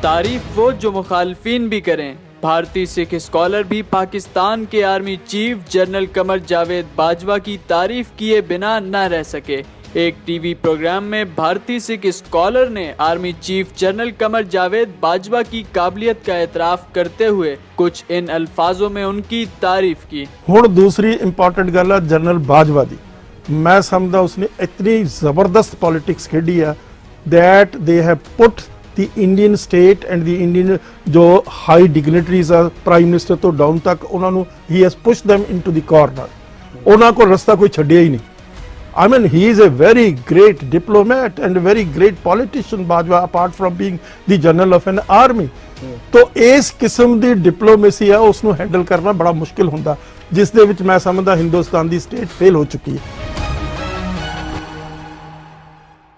तारीफ वो जो मुखालफीन भी करें। भारतीय सिख स्कॉलर भी पाकिस्तान के army chief general Qamar Javed Bajwa की तारीफ किए बिना न रह सके। एक टीवी प्रोग्राम में भारतीय सिख स्कॉलर ने army chief general Qamar Javed Bajwa की काबिलियत का एतराफ करते हुए कुछ इन अल्फाजों में उनकी तारीफ की। हुण दूसरी इंपॉर्टेंट गल है जनरल बाजवा दी, मैं समझदा उसने इतनी जबरदस्त पॉलिटिक्स खेडी है that they have put the Indian state and the Indian जो हाई डिग्निटरीज आ प्राइम मिनिस्टर तो डाउन तक उन्होंने he has pushed them into the corner. उन्हां को रास्ता कोई छड्डिया ही नहीं। I mean, he is a very great diplomat and a very great politician, Bajwa, apart from being the general of an army. तो इस किस्म दी डिप्लोमेसी है उसनू हैंडल करना बड़ा मुश्किल होंदा, जिस दे विच मैं समझदा हिंदुस्तान दी स्टेट फेल हो चुकी है।